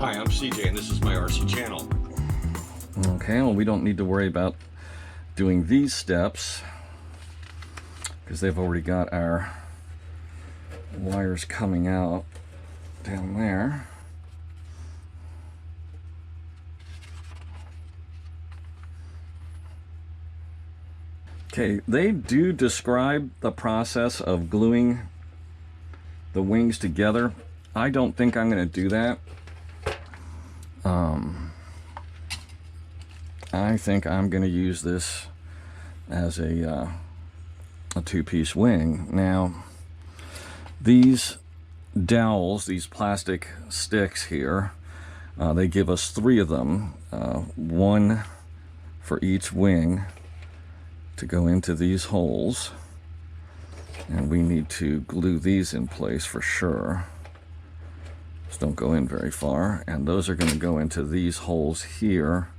Hi, I'm CJ and this is my RC channel. Okay, well, we don't need to worry about doing these steps because they've already got our wires coming out down there. Okay, they do describe the process of gluing the wings together. I don't think I'm going to do that. I think I'm going to use this as a two-piece wing. Now, these dowels, these plastic sticks here, they give us 3 of them, one for each wing to go into these holes, and we need to glue these in place for sure. Just don't go in very far, and those are going to go into these holes here,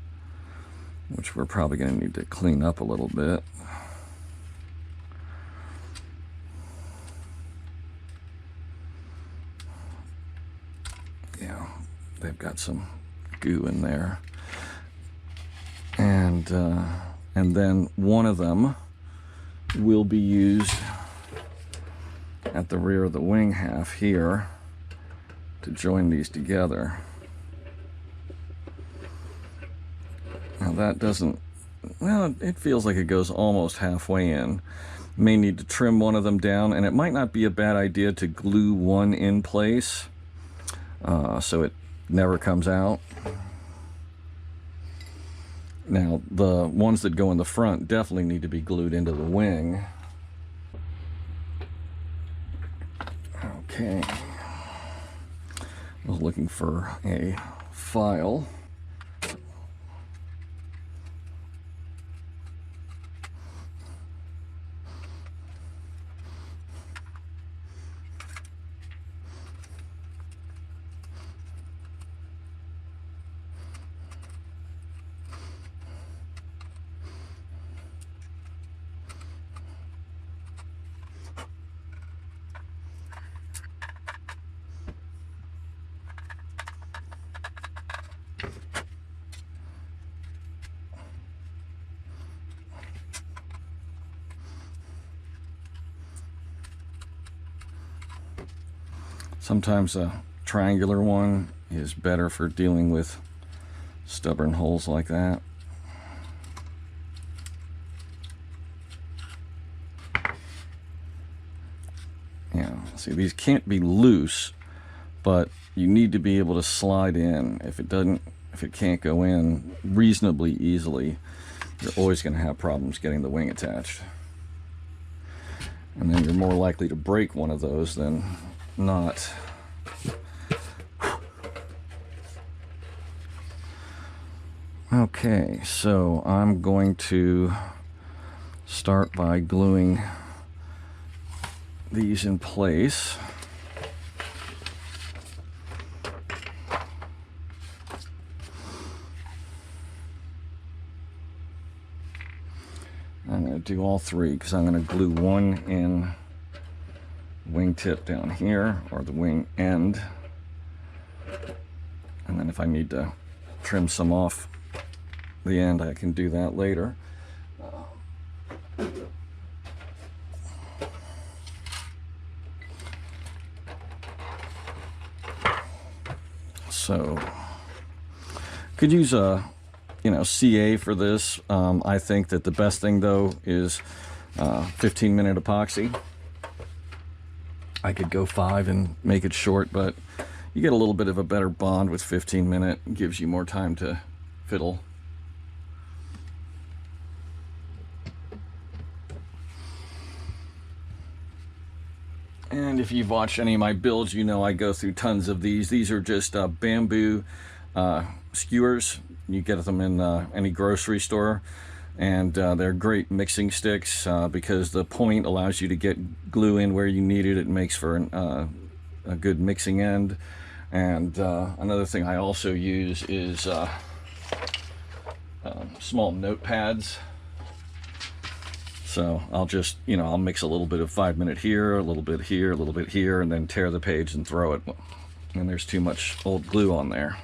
which we're probably going to need to clean up a little bit. Yeah, they've got some goo in there. And then one of them will be used at the rear of the wing half here to join these together. Now that doesn't, well, it feels like it goes almost halfway in. May need to trim one of them down, and it might not be a bad idea to glue one in place so it never comes out. Now, the ones that go in the front definitely need to be glued into the wing. Okay. I was looking for a file. Sometimes a triangular one is better for dealing with stubborn holes like that. Yeah, see, these can't be loose, but you need to be able to slide in. If it can't go in reasonably easily, you're always going to have problems getting the wing attached. And then you're more likely to break one of those than not. Okay, so I'm going to start by gluing these in place. I'm going to do all 3 because I'm going to glue one in wingtip down here, or the wing end, and then if I need to trim some off the end, I can do that later. So could use a CA for this. I think that the best thing though is 15-minute epoxy. I could go 5 and make it short, but you get a little bit of a better bond with 15-minute. It gives you more time to fiddle. And if you've watched any of my builds, you know I go through tons of these. These are just bamboo skewers. You get them in any grocery store. And they're great mixing sticks because the point allows you to get glue in where you need it. It makes for a good mixing end. And another thing I also use is small notepads. So I'll just, I'll mix a little bit of 5-minute here, a little bit here, a little bit here, and then tear the page and throw it. And there's too much old glue on there.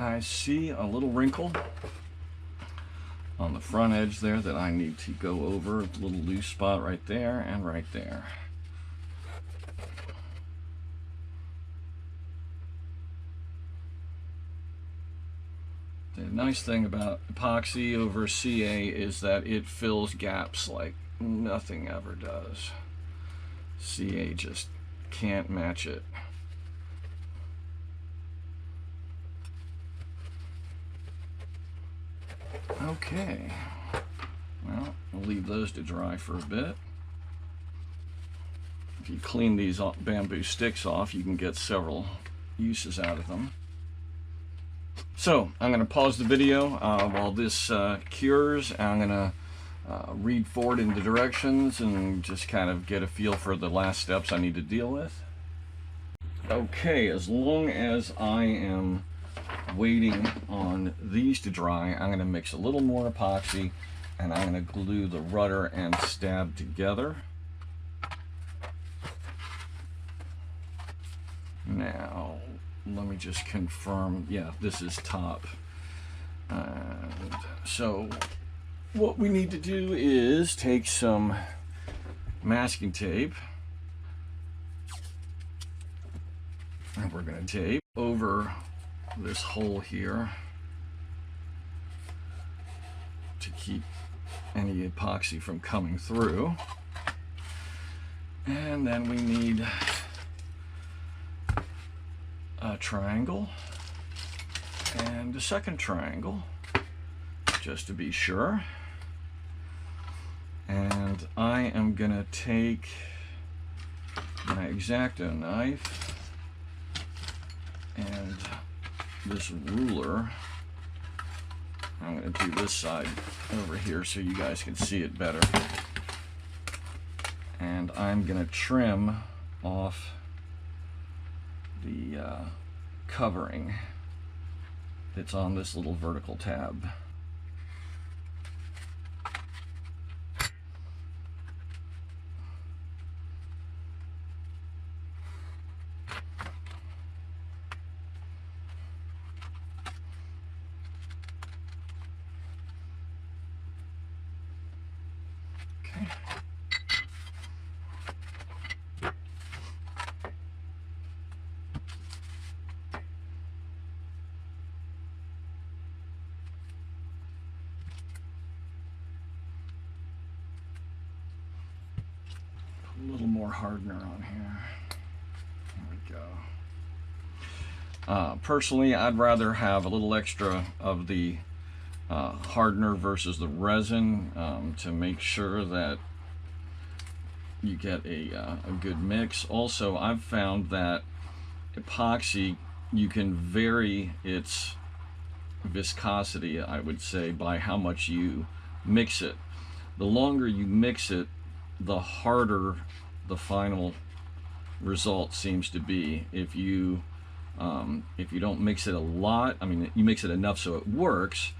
I see a little wrinkle on the front edge there that I need to go over. A little loose spot right there and right there. The nice thing about epoxy over CA is that it fills gaps like nothing ever does. CA just can't match it. Okay, well, we'll leave those to dry for a bit. If you clean these bamboo sticks off, you can get several uses out of them. So I'm going to pause the video while this cures. I'm going to read forward in the directions and just kind of get a feel for the last steps I need to deal with. Okay, as long as I am waiting on these to dry, I'm going to mix a little more epoxy and I'm going to glue the rudder and stab together. Now, let me just confirm, yeah, this is top. And so what we need to do is take some masking tape and we're going to tape over this hole here to keep any epoxy from coming through. And then we need a triangle and a second triangle just to be sure. And I am gonna take my X-Acto knife and this ruler. I'm going to do this side over here so you guys can see it better. And I'm going to trim off the covering that's on this little vertical tab. A little more hardener on here. There we go. Personally, I'd rather have a little extra of the hardener versus the resin to make sure that you get a good mix. Also, I've found that epoxy, you can vary its viscosity, I would say, by how much you mix it. The longer you mix it, the harder the final result seems to be. If you don't mix it a lot, I mean, you mix it enough so it works,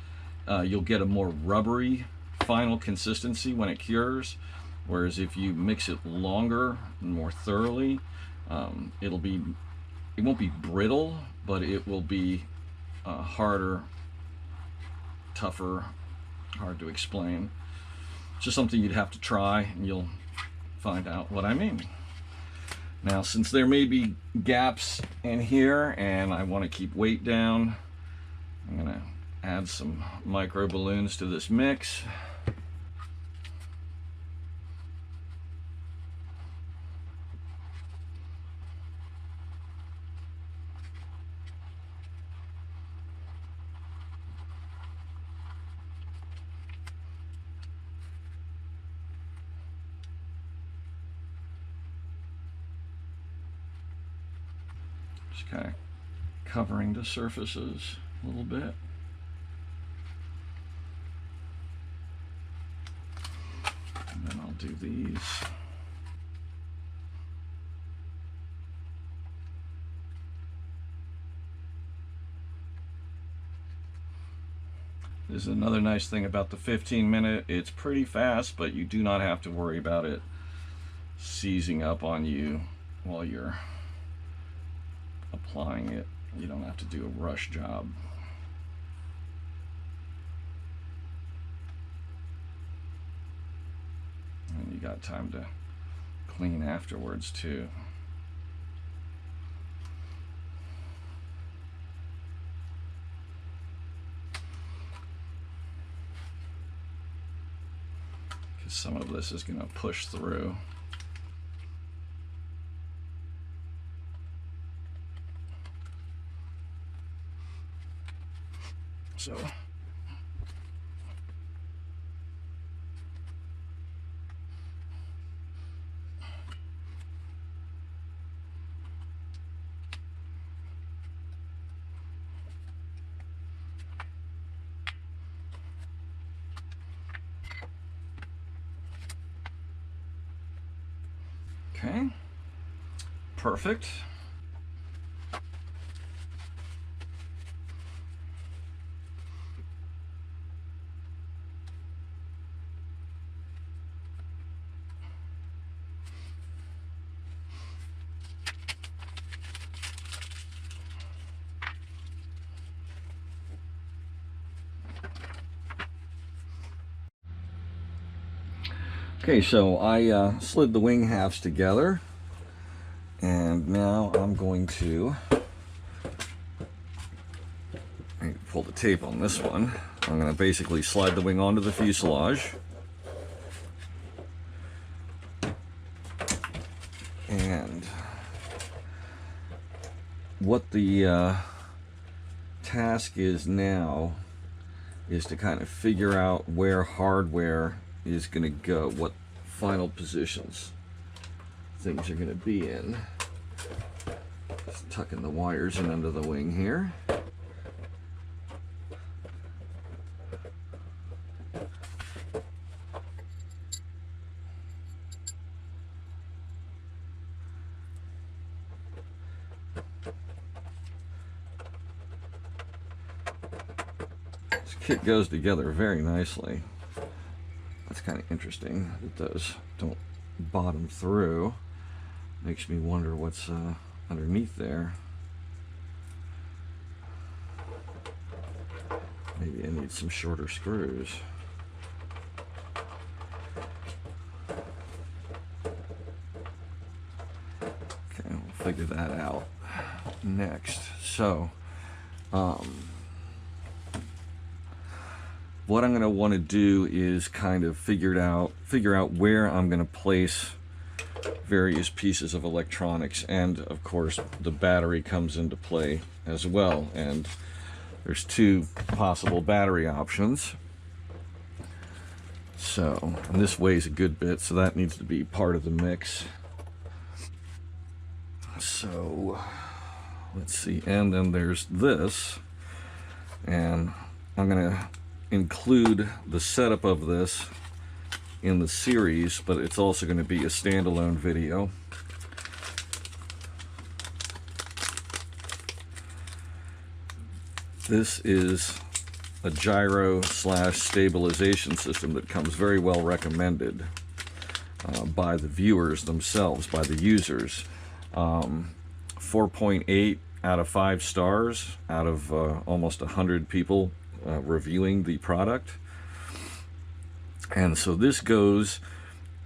you'll get a more rubbery final consistency when it cures. Whereas if you mix it longer and more thoroughly, it won't be brittle, but it will be harder, tougher, hard to explain. It's just something you'd have to try and you'll find out what I mean. Now, since there may be gaps in here and I want to keep weight down, I'm going to add some micro balloons to this mix. Just kind of covering the surfaces a little bit. And then I'll do these. This is another nice thing about the 15-minute. It's pretty fast, but you do not have to worry about it seizing up on you while you're applying it. You don't have to do a rush job. And you got time to clean afterwards too. Because some of this is going to push through. So okay, perfect. Okay, so I slid the wing halves together, and now I'm going to pull the tape on this one. I'm going to basically slide the wing onto the fuselage, and what the task is now is to kind of figure out where hardware is going to go, what final positions things are going to be in. Just tucking the wires in under the wing here. This kit goes together very nicely. That's kind of interesting that those don't bottom through. Makes me wonder what's underneath there. Maybe I need some shorter screws. Okay, we'll figure that out next. So, what I'm going to want to do is kind of figure out where I'm going to place various pieces of electronics, and of course the battery comes into play as well, and there's two possible battery options. So, and this weighs a good bit, so that needs to be part of the mix. So let's see, and then there's this, and I'm gonna include the setup of this in the series, but it's also going to be a standalone video. This is a gyro slash stabilization system that comes very well recommended by the viewers themselves, by the users. 4.8 out of 5 stars out of almost 100 people reviewing the product. And so this goes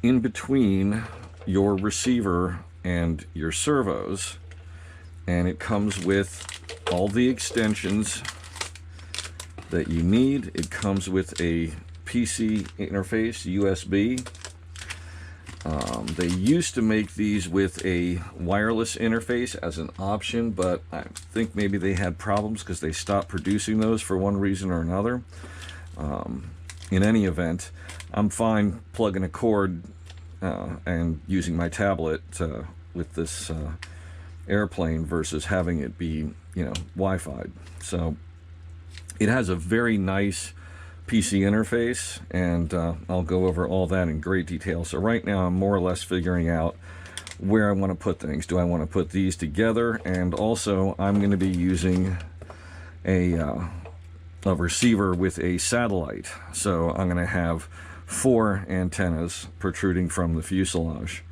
in between your receiver and your servos, and it comes with all the extensions that you need. It comes with a PC interface, USB. They used to make these with a wireless interface as an option, but I think maybe they had problems because they stopped producing those for one reason or another. In any event, I'm fine plugging a cord and using my tablet with this airplane versus having it be, you know, Wi-Fi. So it has a very nice PC interface, and I'll go over all that in great detail. So right now I'm more or less figuring out where I want to put things. Do I want to put these together? And also I'm going to be using a receiver with a satellite. So I'm going to have 4 antennas protruding from the fuselage.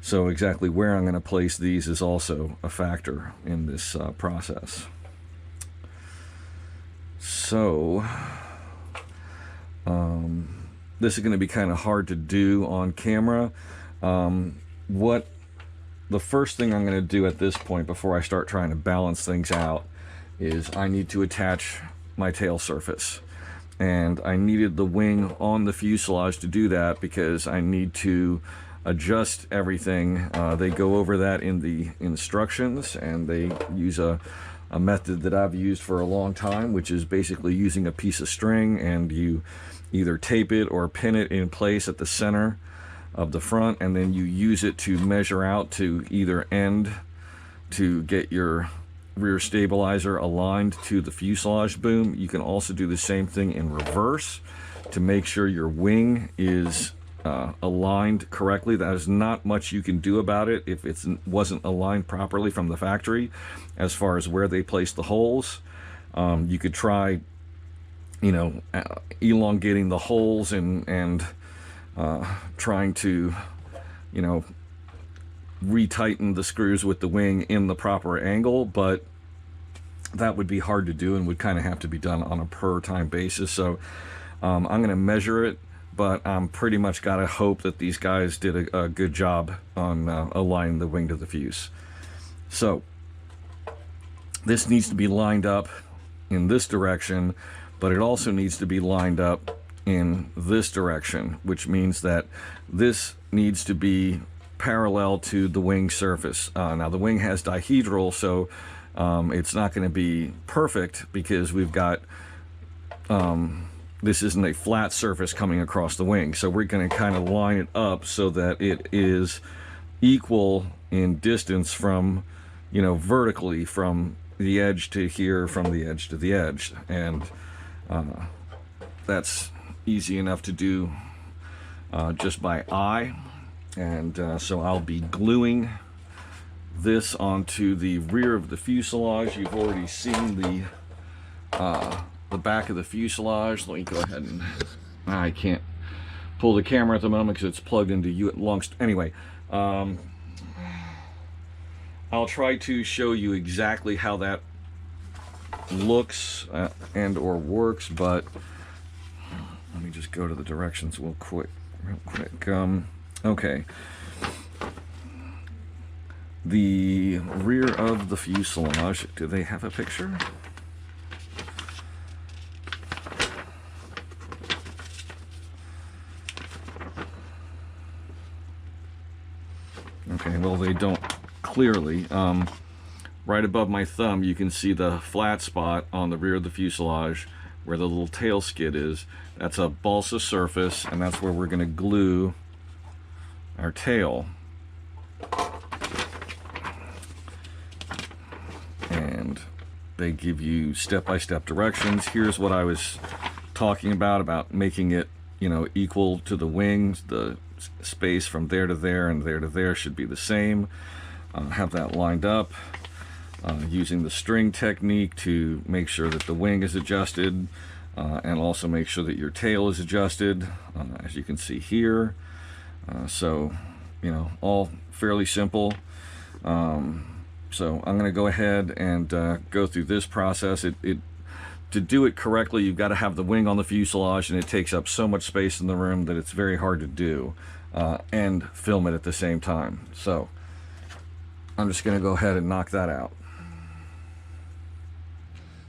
So exactly where I'm going to place these is also a factor in this process. So this is going to be kind of hard to do on camera. What the first thing I'm going to do at this point before I start trying to balance things out is I need to attach my tail surface. And I needed the wing on the fuselage to do that because I need to adjust everything. They go over that in the instructions, and they use a method that I've used for a long time, which is basically using a piece of string, and you either tape it or pin it in place at the center of the front, and then you use it to measure out to either end to get your rear stabilizer aligned to the fuselage boom. You can also do the same thing in reverse to make sure your wing is aligned correctly. There's not much you can do about it if it wasn't aligned properly from the factory as far as where they place the holes. You could try, you know, elongating the holes and trying to, you know, retighten the screws with the wing in the proper angle, but that would be hard to do and would kind of have to be done on a per time basis. So I'm going to measure it, but I'm pretty much got to hope that these guys did a good job on aligning the wing to the fuse. So this needs to be lined up in this direction, but it also needs to be lined up in this direction, which means that this needs to be parallel to the wing surface. Now the wing has dihedral, so it's not going to be perfect because we've got this isn't a flat surface coming across the wing, so we're going to kind of line it up so that it is equal in distance from, you know, vertically from the edge to here, from the edge to the edge, and that's easy enough to do just by eye. And so I'll be gluing this onto the rear of the fuselage. You've already seen the back of the fuselage. Let me go ahead and I can't pull the camera at the moment because it's plugged into anyway. I'll try to show you exactly how that looks and or works, but let me just go to the directions real quick. Okay. The rear of the fuselage, do they have a picture? Okay, well, they don't clearly. Right above my thumb, you can see the flat spot on the rear of the fuselage where the little tail skid is. That's a balsa surface, and that's where we're going to glue our tail. And they give you step-by-step directions. Here's what I was talking about making it, you know, equal to the wings. The space from there to there and there to there should be the same. Have that lined up. Using the string technique to make sure that the wing is adjusted, and also make sure that your tail is adjusted, as you can see here. So, you know, all fairly simple. So I'm going to go ahead and go through this process. To do it correctly, you've got to have the wing on the fuselage, and it takes up so much space in the room that it's very hard to do and film it at the same time. So I'm just going to go ahead and knock that out.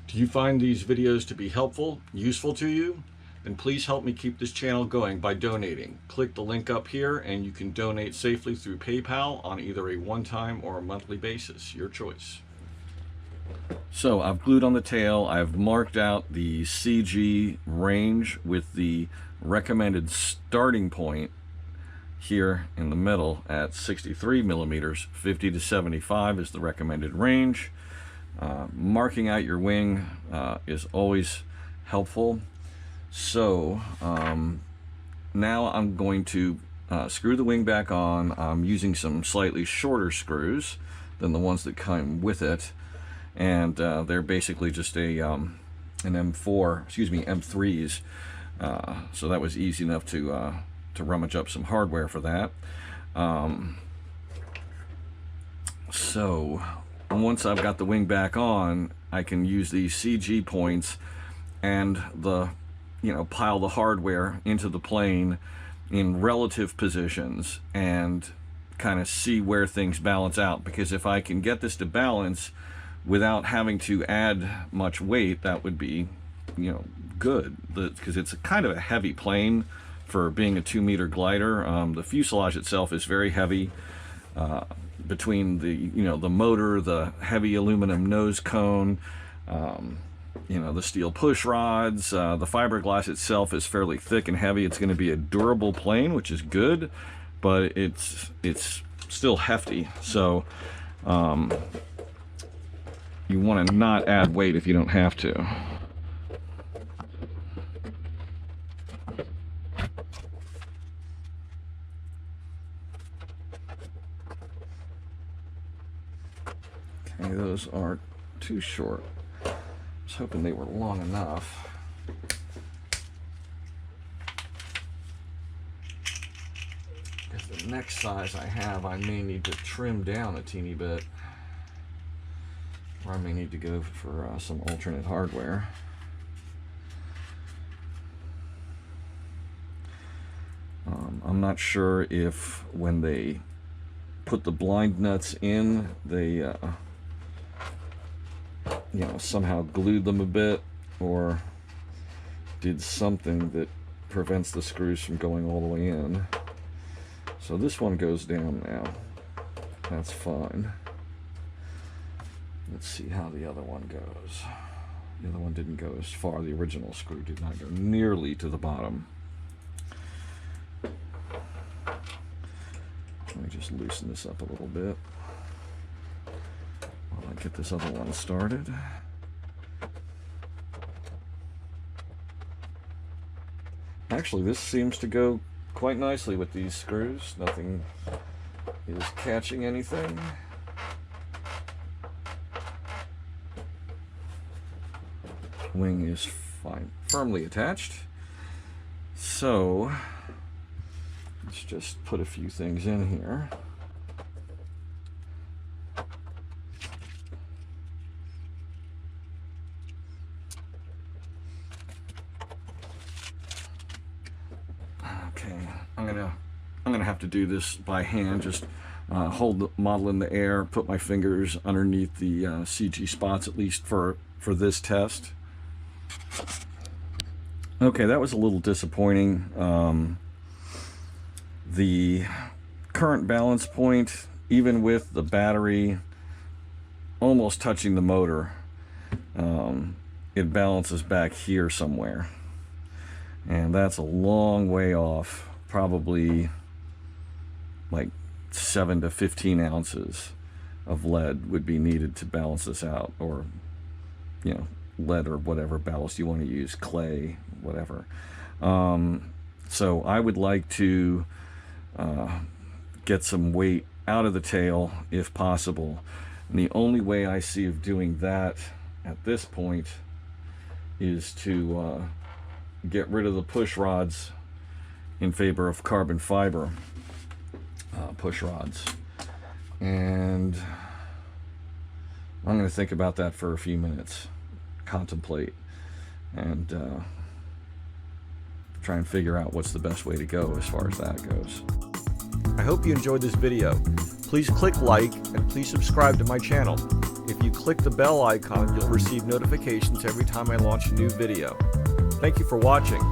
Do you find these videos to be helpful, useful to you? Then please help me keep this channel going by donating. Click the link up here and you can donate safely through PayPal on either a one-time or a monthly basis, your choice. So I've glued on the tail. I've marked out the CG range with the recommended starting point here in the middle at 63 millimeters. 50 to 75 is the recommended range. Marking out your wing is always helpful. So now I'm going to screw the wing back on. I'm using some slightly shorter screws than the ones that come with it, and they're basically just an M3s. So that was easy enough to rummage up some hardware for that. So once I've got the wing back on, I can use these CG points and the pile the hardware into the plane in relative positions and kind of see where things balance out. Because if I can get this to balance without having to add much weight, that would be, good. Because it's kind of a heavy plane for being a 2-meter glider. The fuselage itself is very heavy. Between the motor, the heavy aluminum nose cone, the steel push rods, the fiberglass itself is fairly thick and heavy. It's going to be a durable plane, which is good, but it's still hefty. So you want to not add weight if you don't have to. Okay, those aren't too short. I was hoping they were long enough. Because the next size I have, I may need to trim down a teeny bit. Or I may need to go for some alternate hardware. I'm not sure if when they put the blind nuts in, they somehow glued them a bit, or did something that prevents the screws from going all the way in. So this one goes down now. That's fine. Let's see how the other one goes. The other one didn't go as far. The original screw did not go nearly to the bottom. Let me just loosen this up a little bit while I get this other one started. Actually, this seems to go quite nicely with these screws. Nothing is catching anything. Wing is fine, firmly attached. So let's just put a few things in here. Okay, I'm gonna have to do this by hand. Just hold the model in the air, put my fingers underneath the CG spots, at least for this test. Okay, that was a little disappointing. The current balance point, even with the battery almost touching the motor, it balances back here somewhere. And that's a long way off. Probably like 7 to 15 ounces of lead would be needed to balance this out, or lead or whatever ballast you want to use, clay, whatever. So I would like to get some weight out of the tail if possible. And the only way I see of doing that at this point is to get rid of the push rods in favor of carbon fiber push rods. And I'm going to think about that for a few minutes, contemplate, and try and figure out what's the best way to go as far as that goes. I hope you enjoyed this video. Please click like and please subscribe to my channel. If you click the bell icon, you'll receive notifications every time I launch a new video. Thank you for watching.